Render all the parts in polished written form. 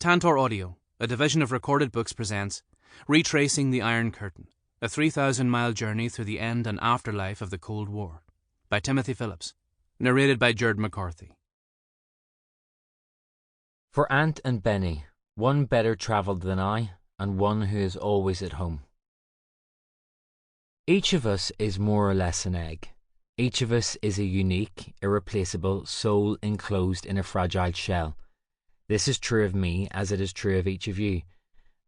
Tantor Audio, a division of Recorded Books, presents Retracing the Iron Curtain, a 3,000-mile journey through the end and afterlife of the Cold War, by Timothy Phillips, narrated by Gerard Mccarthy. For Aunt and Benny, one better travelled than I, and one who is always at home. Each of us is more or less an egg. Each of us is a unique, irreplaceable soul enclosed in a fragile shell. This is true of me as it is true of each of you,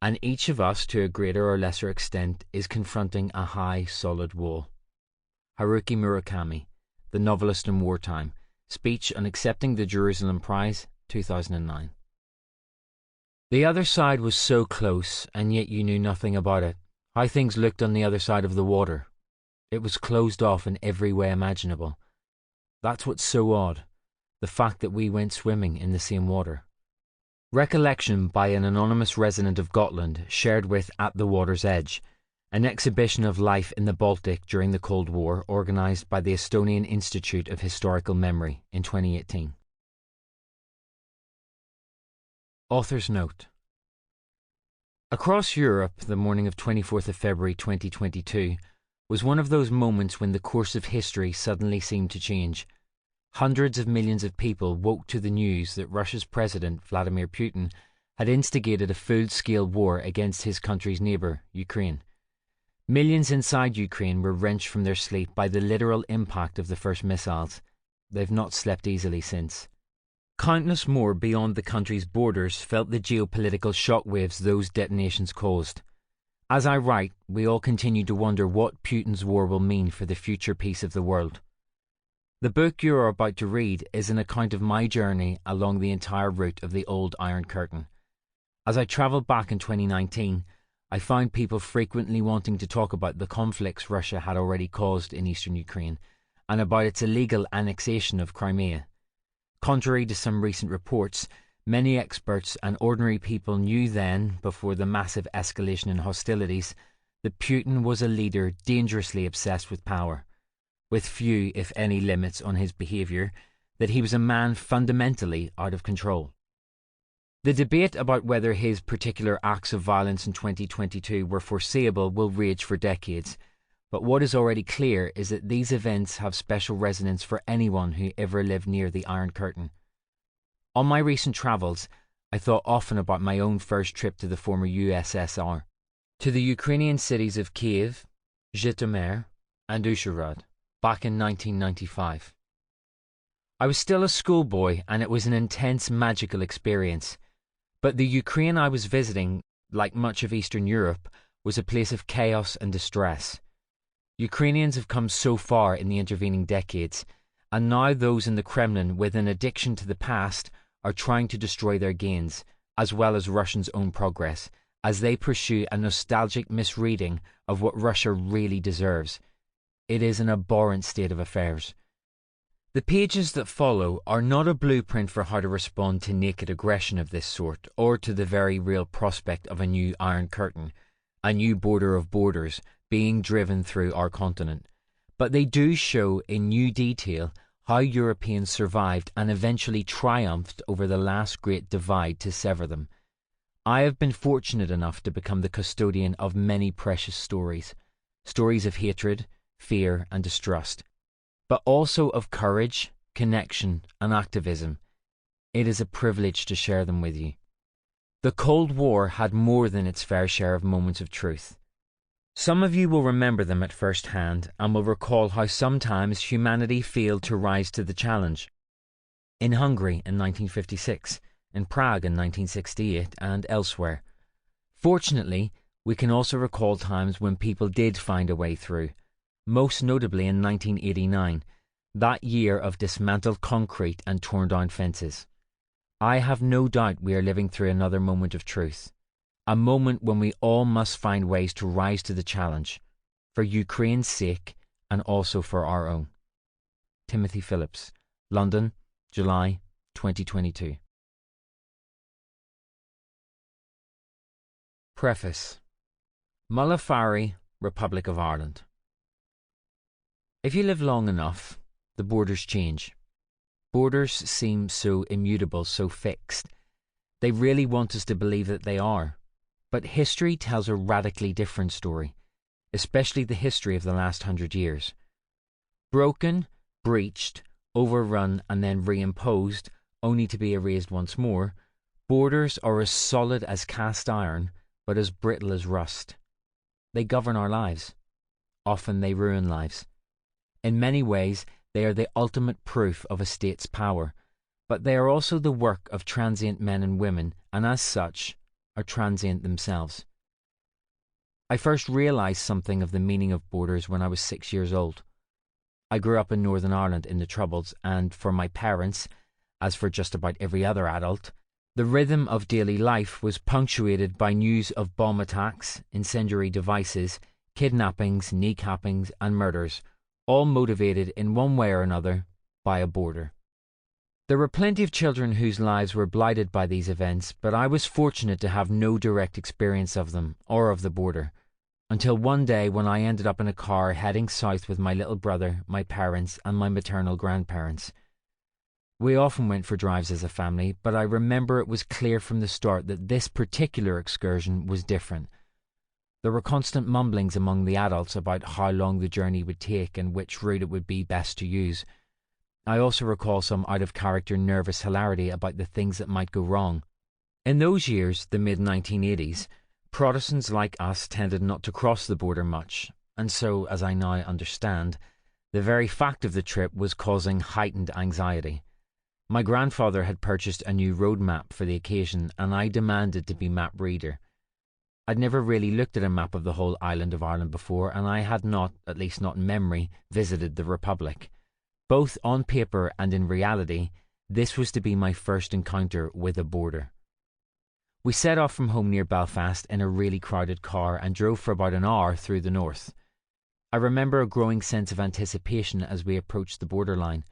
and each of us, to a greater or lesser extent, is confronting a high, solid wall. Haruki Murakami, The Novelist in Wartime, Speech on Accepting the Jerusalem Prize, 2009. The other side was so close, and yet you knew nothing about it. How things looked on the other side of the water. It was closed off in every way imaginable. That's what's so odd, the fact that we went swimming in the same water. Recollection by an anonymous resident of Gotland, shared with At the Water's Edge, an exhibition of life in the Baltic during the Cold War organised by the Estonian Institute of Historical Memory in 2018. Author's note. Across Europe, the morning of 24th of February 2022 was one of those moments when the course of history suddenly seemed to change. Hundreds of millions of people woke to the news that Russia's president, Vladimir Putin, had instigated a full-scale war against his country's neighbour, Ukraine. Millions inside Ukraine were wrenched from their sleep by the literal impact of the first missiles. They've not slept easily since. Countless more beyond the country's borders felt the geopolitical shockwaves those detonations caused. As I write, we all continue to wonder what Putin's war will mean for the future peace of the world. The book you are about to read is an account of my journey along the entire route of the old Iron Curtain. As I travelled back in 2019, I found people frequently wanting to talk about the conflicts Russia had already caused in eastern Ukraine and about its illegal annexation of Crimea. Contrary to some recent reports, many experts and ordinary people knew then, before the massive escalation in hostilities, that Putin was a leader dangerously obsessed with power, with few, if any, limits on his behaviour, that he was a man fundamentally out of control. The debate about whether his particular acts of violence in 2022 were foreseeable will rage for decades, but what is already clear is that these events have special resonance for anyone who ever lived near the Iron Curtain. On my recent travels, I thought often about my own first trip to the former USSR, to the Ukrainian cities of Kiev, Zhytomyr, and Uzhhorod, back in 1995. I was still a schoolboy and it was an intense magical experience, but the Ukraine I was visiting, like much of Eastern Europe, was a place of chaos and distress. Ukrainians have come so far in the intervening decades, and now those in the Kremlin with an addiction to the past are trying to destroy their gains, as well as Russia's own progress, as they pursue a nostalgic misreading of what Russia really deserves. It is an abhorrent state of affairs. The pages that follow are not a blueprint for how to respond to naked aggression of this sort, or to the very real prospect of a new Iron Curtain, a new border of borders, being driven through our continent. But they do show in new detail how Europeans survived and eventually triumphed over the last great divide to sever them. I have been fortunate enough to become the custodian of many precious stories. Stories of hatred, fear and distrust, but also of courage, connection and activism. It is a privilege to share them with you. The Cold War had more than its fair share of moments of truth. Some of you will remember them at first hand and will recall how sometimes humanity failed to rise to the challenge. In Hungary in 1956, in Prague in 1968 and elsewhere. Fortunately, we can also recall times when people did find a way through, most notably in 1989, that year of dismantled concrete and torn down fences. I have no doubt we are living through another moment of truth. A moment when we all must find ways to rise to the challenge, for Ukraine's sake and also for our own. Timothy Phillips, London, July 2022. Preface. Mullafari, Republic of Ireland. If you live long enough, the borders change. Borders seem so immutable, so fixed. They really want us to believe that they are. But history tells a radically different story, especially the history of the last 100 years. Broken, breached, overrun and then reimposed, only to be erased once more, borders are as solid as cast iron, but as brittle as rust. They govern our lives. Often they ruin lives. In many ways, they are the ultimate proof of a state's power, but they are also the work of transient men and women, and as such, are transient themselves. I first realised something of the meaning of borders when I was 6 years old. I grew up in Northern Ireland in the Troubles, and for my parents, as for just about every other adult, the rhythm of daily life was punctuated by news of bomb attacks, incendiary devices, kidnappings, kneecappings, and murders, all motivated in one way or another by a border. There were plenty of children whose lives were blighted by these events, but I was fortunate to have no direct experience of them or of the border, until one day when I ended up in a car heading south with my little brother, my parents, and my maternal grandparents. We often went for drives as a family, but I remember it was clear from the start that this particular excursion was different. There were constant mumblings among the adults about how long the journey would take and which route it would be best to use. I also recall some out-of-character nervous hilarity about the things that might go wrong. In those years, the mid-1980s, Protestants like us tended not to cross the border much, and so, as I now understand, the very fact of the trip was causing heightened anxiety. My grandfather had purchased a new road map for the occasion, and I demanded to be map reader. I'd never really looked at a map of the whole island of Ireland before, and I had not, at least not in memory, visited the Republic. Both on paper and in reality, this was to be my first encounter with a border. We set off from home near Belfast in a really crowded car and drove for about an hour through the north. I remember a growing sense of anticipation as we approached the borderline.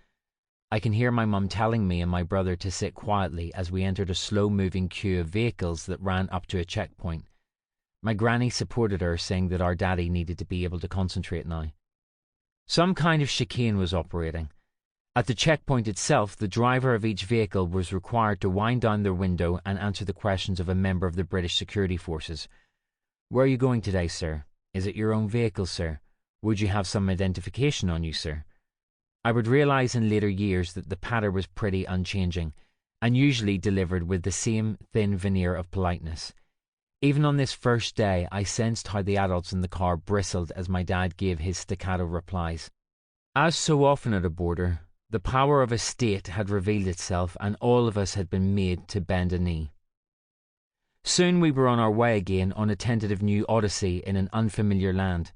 I can hear my mum telling me and my brother to sit quietly as we entered a slow-moving queue of vehicles that ran up to a checkpoint. My granny supported her, saying that our daddy needed to be able to concentrate now. Some kind of chicane was operating. At the checkpoint itself, the driver of each vehicle was required to wind down their window and answer the questions of a member of the British Security Forces. "Where are you going today, sir? Is it your own vehicle, sir? Would you have some identification on you, sir?" I would realise in later years that the patter was pretty unchanging, and usually delivered with the same thin veneer of politeness. Even on this first day, I sensed how the adults in the car bristled as my dad gave his staccato replies. As so often at a border, the power of a state had revealed itself, and all of us had been made to bend a knee. Soon we were on our way again on a tentative new odyssey in an unfamiliar land.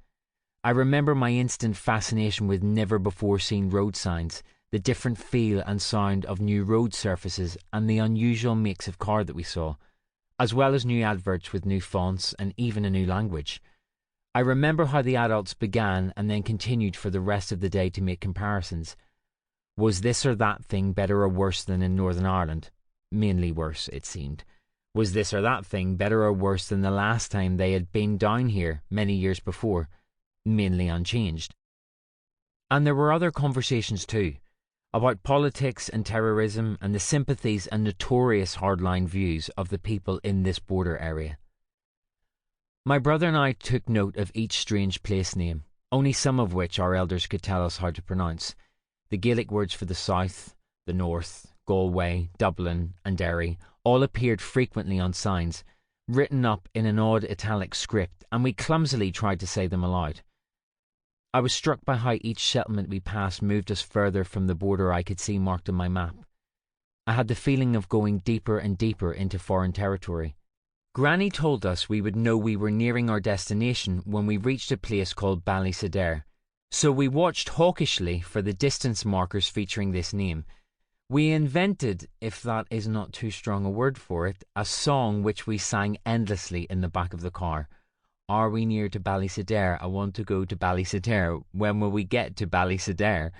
I remember my instant fascination with never-before-seen road signs, the different feel and sound of new road surfaces, and the unusual makes of car that we saw, as well as new adverts with new fonts and even a new language. I remember how the adults began and then continued for the rest of the day to make comparisons. Was this or that thing better or worse than in Northern Ireland? Mainly worse, it seemed. Was this or that thing better or worse than the last time they had been down here many years before? Mainly unchanged. And there were other conversations too, about politics and terrorism and the sympathies and notorious hardline views of the people in this border area. My brother and I took note of each strange place name, only some of which our elders could tell us how to pronounce. The Gaelic words for the south, the north, Galway, Dublin and Derry all appeared frequently on signs, written up in an odd italic script, and we clumsily tried to say them aloud. I was struck by how each settlement we passed moved us further from the border I could see marked on my map. I had the feeling of going deeper and deeper into foreign territory. Granny told us we would know we were nearing our destination when we reached a place called Ballysadare, so we watched hawkishly for the distance markers featuring this name. We invented, if that is not too strong a word for it, a song which we sang endlessly in the back of the car. Are we near to Ballysadare? I want to go to Ballysadare. When will we get to Ballysadare?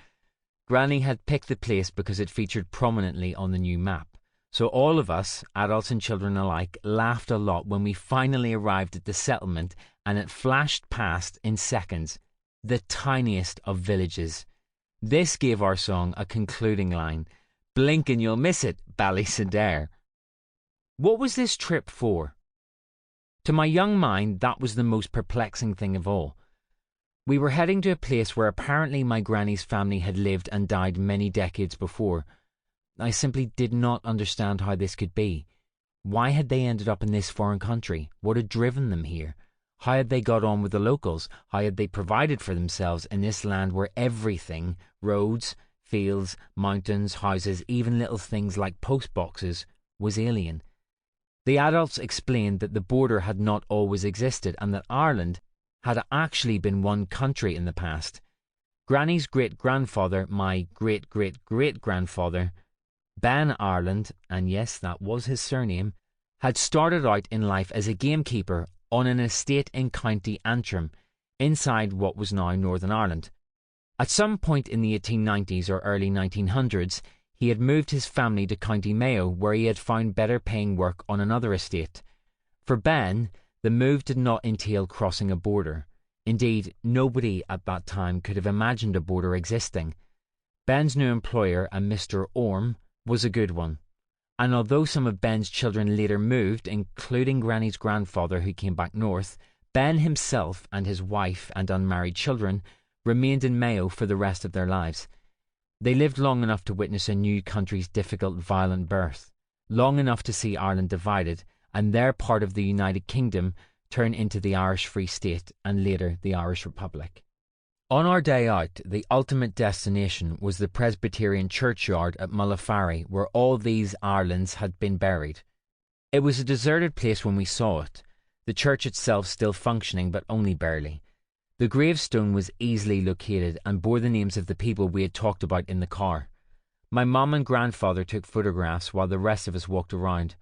Granny had picked the place because it featured prominently on the new map. So all of us, adults and children alike, laughed a lot when we finally arrived at the settlement and it flashed past in seconds. The tiniest of villages. This gave our song a concluding line. Blink and you'll miss it, Ballysadare. What was this trip for? To my young mind, that was the most perplexing thing of all. We were heading to a place where apparently my granny's family had lived and died many decades before. I simply did not understand how this could be. Why had they ended up in this foreign country? What had driven them here? How had they got on with the locals? How had they provided for themselves in this land where everything, roads, fields, mountains, houses, even little things like post boxes, was alien? The adults explained that the border had not always existed and that Ireland had actually been one country in the past. Granny's great-grandfather, my great-great-great-grandfather, Ben Ireland, and yes, that was his surname, had started out in life as a gamekeeper on an estate in County Antrim, inside what was now Northern Ireland. At some point in the 1890s or early 1900s, he had moved his family to County Mayo, where he had found better paying work on another estate. For Ben, the move did not entail crossing a border. Indeed, nobody at that time could have imagined a border existing. Ben's new employer, a Mr. Orme, was a good one. And although some of Ben's children later moved, including Granny's grandfather who came back north, Ben himself and his wife and unmarried children remained in Mayo for the rest of their lives. They lived long enough to witness a new country's difficult, violent birth, long enough to see Ireland divided, and their part of the United Kingdom turn into the Irish Free State and later the Irish Republic. On our day out, the ultimate destination was the Presbyterian churchyard at Mullafarry, where all these Irelands had been buried. It was a deserted place when we saw it, the church itself still functioning but only barely. The gravestone was easily located and bore the names of the people we had talked about in the car. My mum and grandfather took photographs while the rest of us walked around.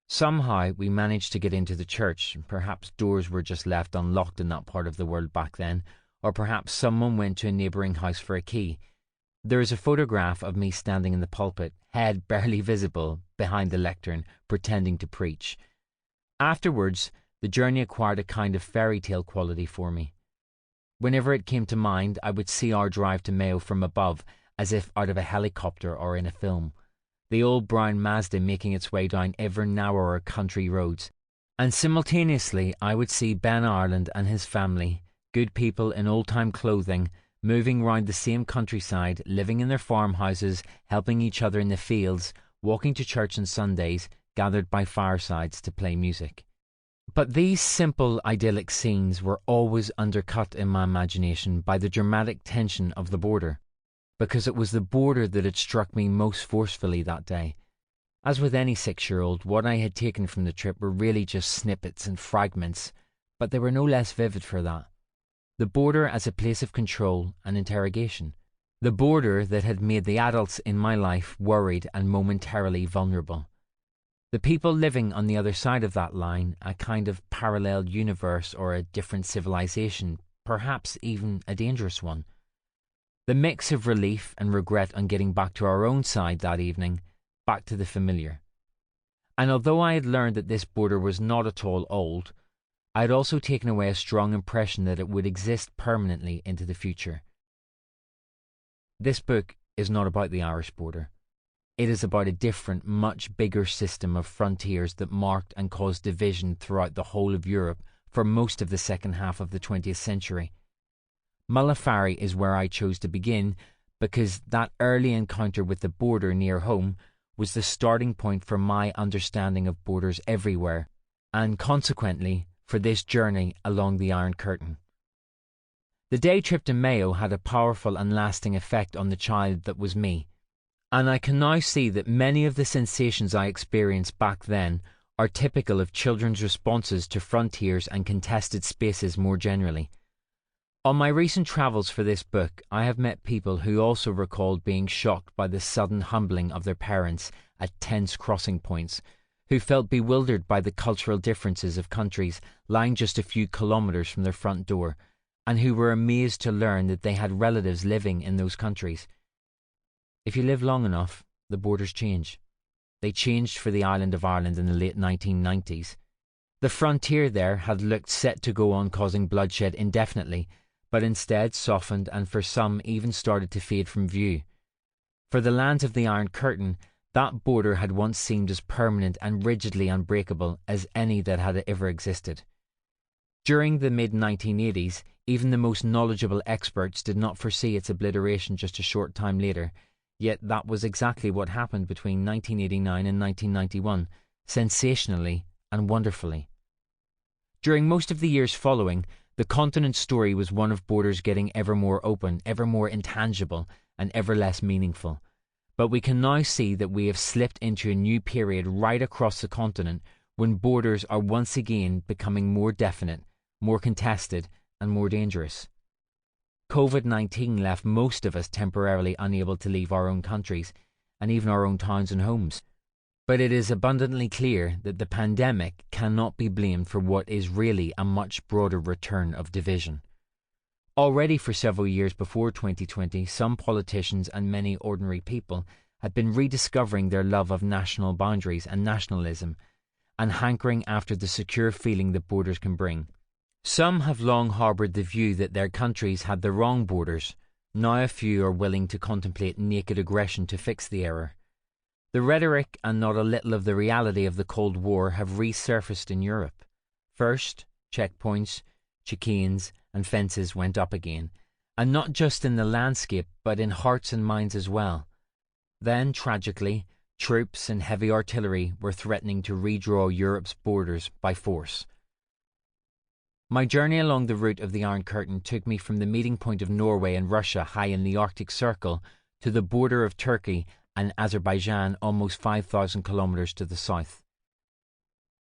Somehow we managed to get into the church. Perhaps doors were just left unlocked in that part of the world back then, or perhaps someone went to a neighbouring house for a key. There is a photograph of me standing in the pulpit, head barely visible, behind the lectern, pretending to preach. Afterwards, the journey acquired a kind of fairy tale quality for me. Whenever it came to mind, I would see our drive to Mayo from above, as if out of a helicopter or in a film. The old brown Mazda making its way down ever narrower country roads. And simultaneously, I would see Ben Ireland and his family, good people in old-time clothing, moving round the same countryside, living in their farmhouses, helping each other in the fields, walking to church on Sundays, gathered by firesides to play music. But these simple, idyllic scenes were always undercut in my imagination by the dramatic tension of the border, because it was the border that had struck me most forcefully that day. As with any 6-year-old, what I had taken from the trip were really just snippets and fragments, but they were no less vivid for that. The border as a place of control and interrogation. The border that had made the adults in my life worried and momentarily vulnerable. The people living on the other side of that line, a kind of parallel universe or a different civilization, perhaps even a dangerous one. The mix of relief and regret on getting back to our own side that evening, back to the familiar. And although I had learned that this border was not at all old, I had also taken away a strong impression that it would exist permanently into the future. This book is not about the Irish border. It is about a different, much bigger system of frontiers that marked and caused division throughout the whole of Europe for most of the second half of the 20th century. Mullafarry is where I chose to begin because that early encounter with the border near home was the starting point for my understanding of borders everywhere, and consequently for this journey along the Iron Curtain. The day trip to Mayo had a powerful and lasting effect on the child that was me. And I can now see that many of the sensations I experienced back then are typical of children's responses to frontiers and contested spaces more generally. On my recent travels for this book, I have met people who also recalled being shocked by the sudden humbling of their parents at tense crossing points, who felt bewildered by the cultural differences of countries lying just a few kilometres from their front door, and who were amazed to learn that they had relatives living in those countries. If you live long enough, the borders change. They changed for the island of Ireland in the late 1990s. The frontier there had looked set to go on causing bloodshed indefinitely, but instead softened and for some even started to fade from view. For the lands of the Iron Curtain, That border had once seemed as permanent and rigidly unbreakable as any that had ever existed. During the mid-1980s, even the most knowledgeable experts did not foresee its obliteration just a short time later, yet that was exactly what happened between 1989 and 1991, sensationally and wonderfully. During most of the years following, the continent's story was one of borders getting ever more open, ever more intangible, and ever less meaningful. But we can now see that we have slipped into a new period right across the continent when borders are once again becoming more definite, more contested, and more dangerous. COVID-19 left most of us temporarily unable to leave our own countries, and even our own towns and homes. But it is abundantly clear that the pandemic cannot be blamed for what is really a much broader return of division. Already for several years before 2020, some politicians and many ordinary people had been rediscovering their love of national boundaries and nationalism, and hankering after the secure feeling that borders can bring. Some have long harboured the view that their countries had the wrong borders. Now a few are willing to contemplate naked aggression to fix the error. The rhetoric and not a little of the reality of the Cold War have resurfaced in Europe. First, checkpoints, chicanes, and fences went up again, and not just in the landscape, but in hearts and minds as well. Then, tragically, troops and heavy artillery were threatening to redraw Europe's borders by force. My journey along the route of the Iron Curtain took me from the meeting point of Norway and Russia high in the Arctic Circle to the border of Turkey and Azerbaijan almost 5,000 kilometres to the south.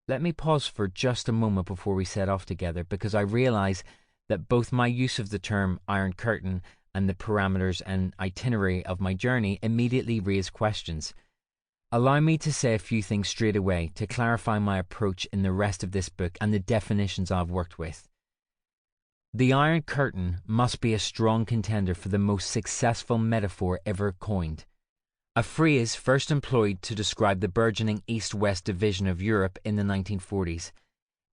Let me pause for just a moment before we set off together, because I realise that both my use of the term Iron Curtain and the parameters and itinerary of my journey immediately raise questions. Allow me to say a few things straight away to clarify my approach in the rest of this book and the definitions I've worked with. The Iron Curtain must be a strong contender for the most successful metaphor ever coined. A phrase first employed to describe the burgeoning East-West division of Europe in the 1940s.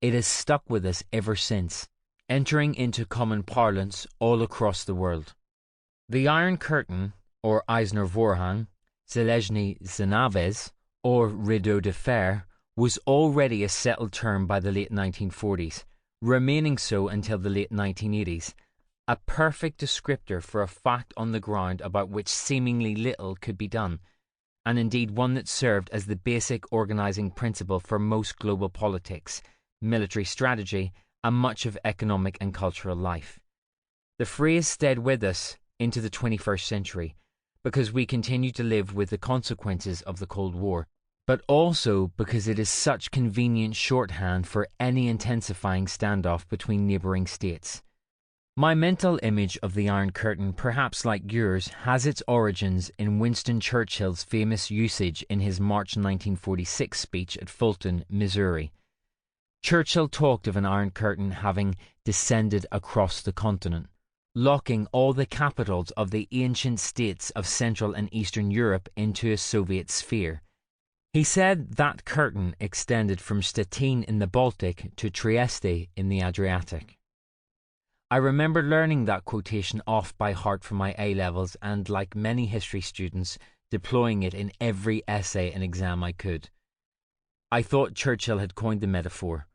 It has stuck with us ever since, entering into common parlance all across the world. The Iron Curtain, or Eisner Vorhang, Železný zánaves, or Rideau de Fer, was already a settled term by the late 1940s, remaining so until the late 1980s. A perfect descriptor for a fact on the ground about which seemingly little could be done, and indeed one that served as the basic organising principle for most global politics, military strategy, and much of economic and cultural life. The phrase stayed with us into the 21st century because we continue to live with the consequences of the Cold War, but also because it is such convenient shorthand for any intensifying standoff between neighbouring states. My mental image of the Iron Curtain, perhaps like yours, has its origins in Winston Churchill's famous usage in his March 1946 speech at Fulton, Missouri. Churchill talked of an Iron Curtain having descended across the continent, locking all the capitals of the ancient states of Central and Eastern Europe into a Soviet sphere. He said that curtain extended from Stettin in the Baltic to Trieste in the Adriatic. I remember learning that quotation off by heart from my A-levels and, like many history students, deploying it in every essay and exam I could. I thought Churchill had coined the metaphor,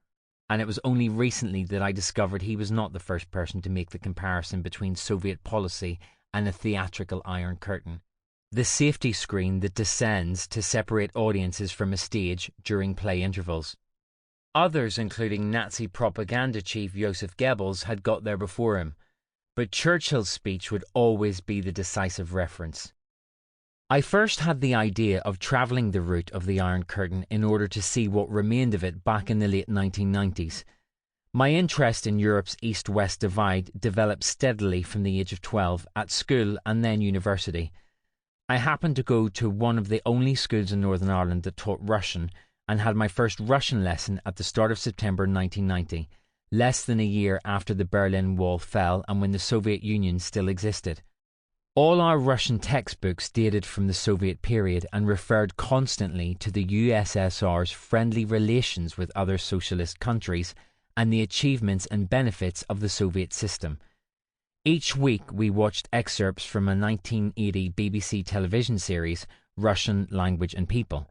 and it was only recently that I discovered he was not the first person to make the comparison between Soviet policy and a theatrical Iron Curtain, the safety screen that descends to separate audiences from a stage during play intervals. Others, including Nazi propaganda chief Joseph Goebbels, had got there before him, but Churchill's speech would always be the decisive reference. I first had the idea of travelling the route of the Iron Curtain in order to see what remained of it back in the late 1990s. My interest in Europe's East-West divide developed steadily from the age of 12 at school and then university. I happened to go to one of the only schools in Northern Ireland that taught Russian, and had my first Russian lesson at the start of September 1990, less than a year after the Berlin Wall fell and when the Soviet Union still existed. All our Russian textbooks dated from the Soviet period and referred constantly to the USSR's friendly relations with other socialist countries and the achievements and benefits of the Soviet system. Each week we watched excerpts from a 1980 BBC television series Russian language and people.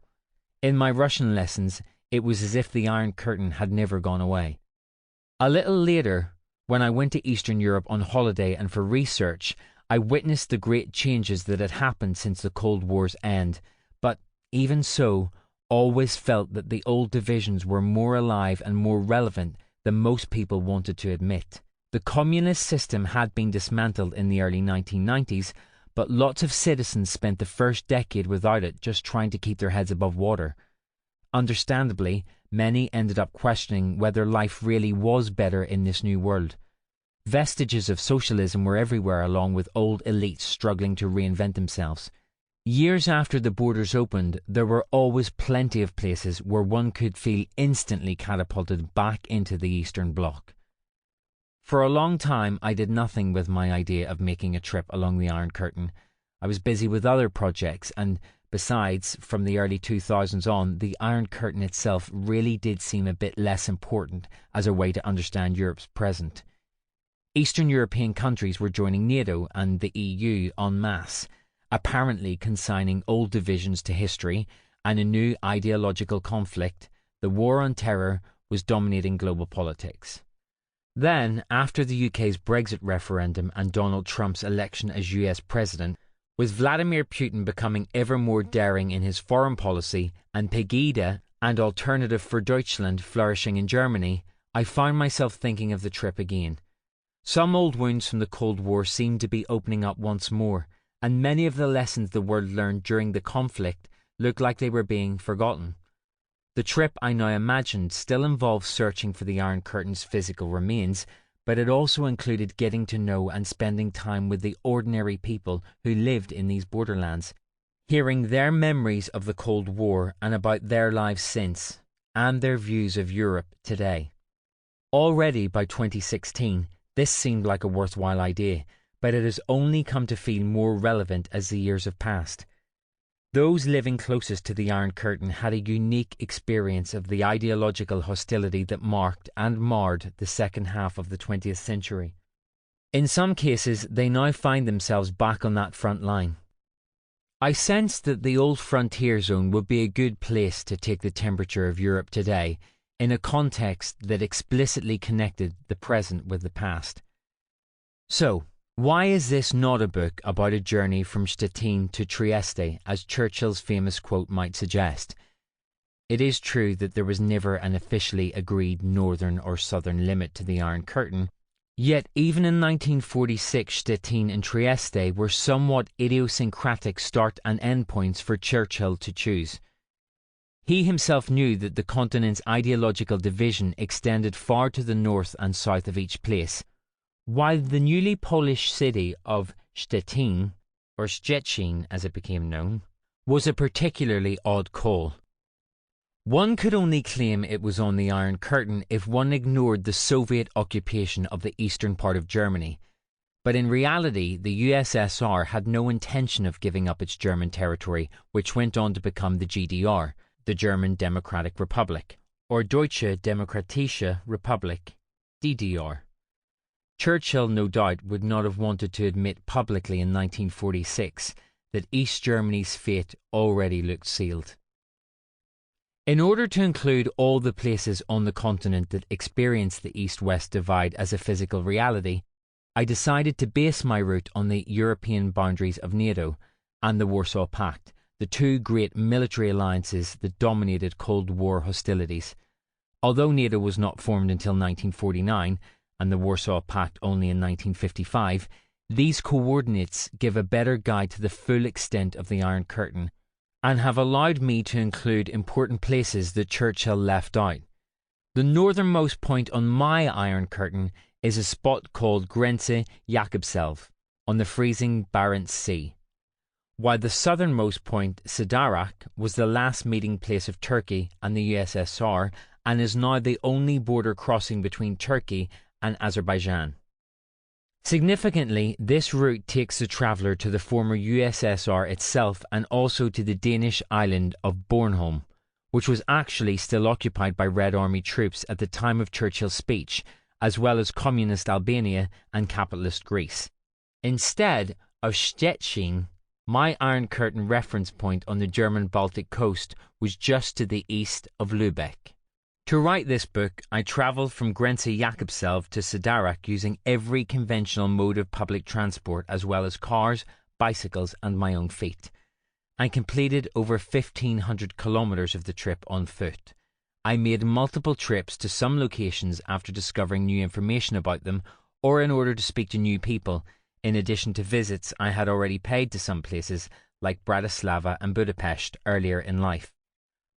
In my Russian lessons, it was as if the Iron Curtain had never gone away. A little later, when I went to Eastern Europe on holiday and for research, I witnessed the great changes that had happened since the Cold War's end, but even so, always felt that the old divisions were more alive and more relevant than most people wanted to admit. The communist system had been dismantled in the early 1990s, but lots of citizens spent the first decade without it, just trying to keep their heads above water. Understandably, many ended up questioning whether life really was better in this new world. Vestiges of socialism were everywhere, along with old elites struggling to reinvent themselves. Years after the borders opened, there were always plenty of places where one could feel instantly catapulted back into the Eastern Bloc. For a long time, I did nothing with my idea of making a trip along the Iron Curtain. I was busy with other projects, and besides, from the early 2000s on, the Iron Curtain itself really did seem a bit less important as a way to understand Europe's present. Eastern European countries were joining NATO and the EU en masse, apparently consigning old divisions to history, and a new ideological conflict, the War on Terror, was dominating global politics. Then, after the UK's Brexit referendum and Donald Trump's election as US President, with Vladimir Putin becoming ever more daring in his foreign policy and Pegida and Alternative for Deutschland flourishing in Germany, I found myself thinking of the trip again. Some old wounds from the Cold War seemed to be opening up once more, and many of the lessons the world learned during the conflict looked like they were being forgotten. The trip, I now imagined, still involved searching for the Iron Curtain's physical remains, but it also included getting to know and spending time with the ordinary people who lived in these borderlands, hearing their memories of the Cold War and about their lives since, and their views of Europe today. Already by 2016, this seemed like a worthwhile idea, but it has only come to feel more relevant as the years have passed. Those living closest to the Iron Curtain had a unique experience of the ideological hostility that marked and marred the second half of the 20th century. In some cases, they now find themselves back on that front line. I sensed that the old frontier zone would be a good place to take the temperature of Europe today, in a context that explicitly connected the present with the past. So, why is this not a book about a journey from Stettin to Trieste, as Churchill's famous quote might suggest? It is true that there was never an officially agreed northern or southern limit to the Iron Curtain, yet even in 1946 Stettin and Trieste were somewhat idiosyncratic start and end points for Churchill to choose. He himself knew that the continent's ideological division extended far to the north and south of each place, while the newly Polish city of Stettin, or Szczecin as it became known, was a particularly odd call. One could only claim it was on the Iron Curtain if one ignored the Soviet occupation of the eastern part of Germany, but in reality the USSR had no intention of giving up its German territory, which went on to become the GDR, the German Democratic Republic, or Deutsche Demokratische Republik, DDR. Churchill, no doubt, would not have wanted to admit publicly in 1946 that East Germany's fate already looked sealed. In order to include all the places on the continent that experienced the East-West divide as a physical reality, I decided to base my route on the European boundaries of NATO and the Warsaw Pact, the two great military alliances that dominated Cold War hostilities. Although NATO was not formed until 1949, and the Warsaw Pact only in 1955, these coordinates give a better guide to the full extent of the Iron Curtain, and have allowed me to include important places that Churchill left out. The northernmost point on my Iron Curtain is a spot called Grenze Jakobselv, on the freezing Barents Sea, while the southernmost point, Sidarak, was the last meeting place of Turkey and the USSR, and is now the only border crossing between Turkey and Azerbaijan. Significantly, this route takes the traveller to the former USSR itself and also to the Danish island of Bornholm, which was actually still occupied by Red Army troops at the time of Churchill's speech, as well as communist Albania and capitalist Greece. Instead of Szczecin, My Iron Curtain reference point on the German Baltic coast was just to the east of Lübeck. To write this book, I travelled from Grenze Jakobselv to Sidarak using every conventional mode of public transport as well as cars, bicycles and my own feet. I completed over 1,500 kilometres of the trip on foot. I made multiple trips to some locations after discovering new information about them or in order to speak to new people, in addition to visits I had already paid to some places like Bratislava and Budapest earlier in life.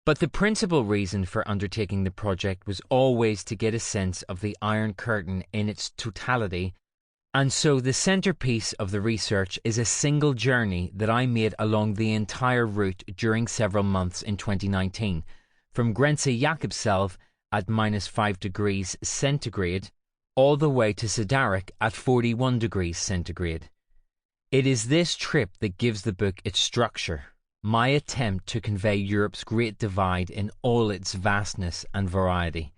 But the principal reason for undertaking the project was always to get a sense of the Iron Curtain in its totality, and so the centrepiece of the research is a single journey that I made along the entire route during several months in 2019, from Grenze Jakobselv at -5 degrees centigrade all the way to Sidarak at 41 degrees centigrade. It is this trip that gives the book its structure, my attempt to convey Europe's Great Divide in all its vastness and variety.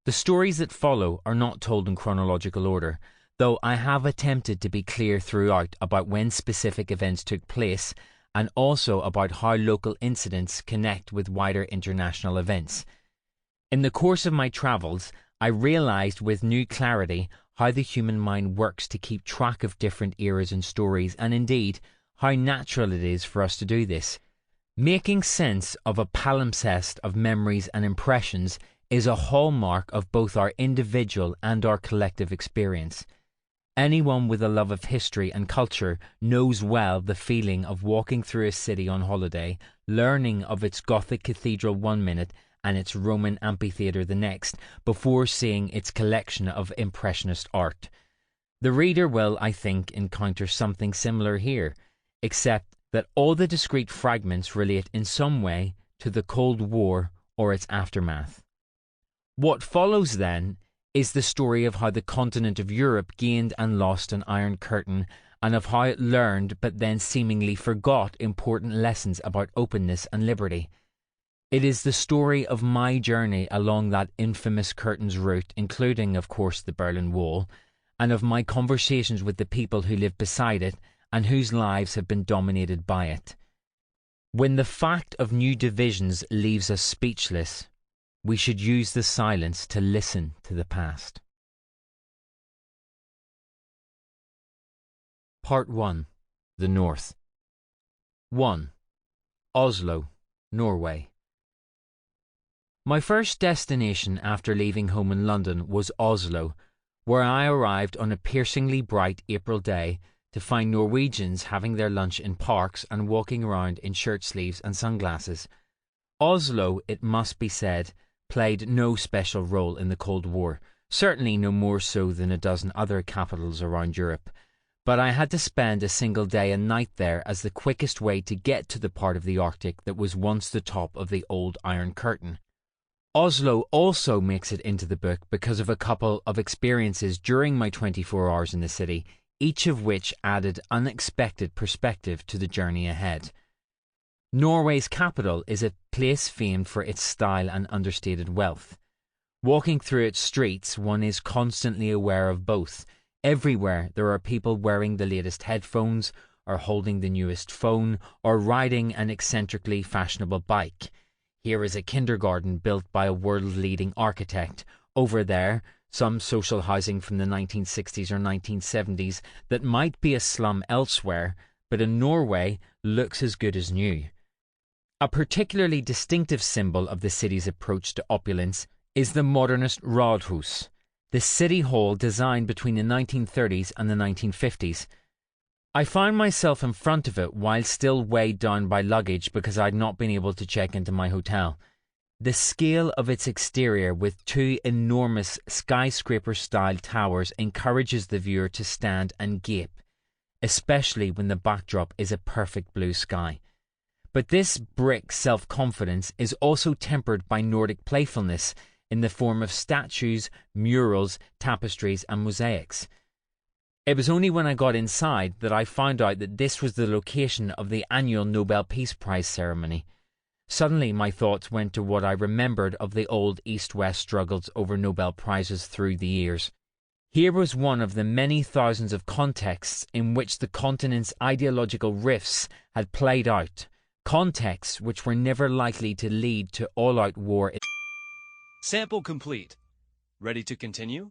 The stories that follow are not told in chronological order, though I have attempted to be clear throughout about when specific events took place and also about how local incidents connect with wider international events. In the course of my travels, I realised with new clarity how the human mind works to keep track of different eras and stories, and indeed, how natural it is for us to do this. Making sense of a palimpsest of memories and impressions is a hallmark of both our individual and our collective experience. Anyone with a love of history and culture knows well the feeling of walking through a city on holiday, learning of its Gothic cathedral one minute and its Roman amphitheatre the next, before seeing its collection of Impressionist art. The reader will, I think, encounter something similar here, except that all the discrete fragments relate in some way to the Cold War or its aftermath. What follows then is the story of how the continent of Europe gained and lost an Iron Curtain, and of how it learned but then seemingly forgot important lessons about openness and liberty. It is the story of my journey along that infamous curtain's route, including, of course, the Berlin Wall, and of my conversations with the people who live beside it and whose lives have been dominated by it. When the fact of new divisions leaves us speechless, we should use the silence to listen to the past. Part 1. The North. 1. Oslo, Norway. My first destination after leaving home in London was Oslo, where I arrived on a piercingly bright April day to find Norwegians having their lunch in parks and walking around in shirt sleeves and sunglasses. Oslo, it must be said, played no special role in the Cold War, certainly no more so than a dozen other capitals around Europe, but I had to spend a single day and night there as the quickest way to get to the part of the Arctic that was once the top of the old Iron Curtain. Oslo also makes it into the book because of a couple of experiences during my 24 hours in the city, each of which added unexpected perspective to the journey ahead. Norway's capital is a place famed for its style and understated wealth. Walking through its streets, one is constantly aware of both. Everywhere there are people wearing the latest headphones, or holding the newest phone, or riding an eccentrically fashionable bike. Here is a kindergarten built by a world-leading architect. Over there, some social housing from the 1960s or 1970s that might be a slum elsewhere, but in Norway looks as good as new. A particularly distinctive symbol of the city's approach to opulence is the modernist Rådhus, the city hall designed between the 1930s and the 1950s. I found myself in front of it while still weighed down by luggage because I had not been able to check into my hotel. The scale of its exterior with two enormous skyscraper-style towers encourages the viewer to stand and gape, especially when the backdrop is a perfect blue sky. But this brick self-confidence is also tempered by Nordic playfulness in the form of statues, murals, tapestries and mosaics. It was only when I got inside that I found out that this was the location of the annual Nobel Peace Prize ceremony. Suddenly my thoughts went to what I remembered of the old East-West struggles over Nobel Prizes through the years. Here was one of the many thousands of contexts in which the continent's ideological rifts had played out, contexts which were never likely to lead to all-out war. Sample complete. Ready to continue?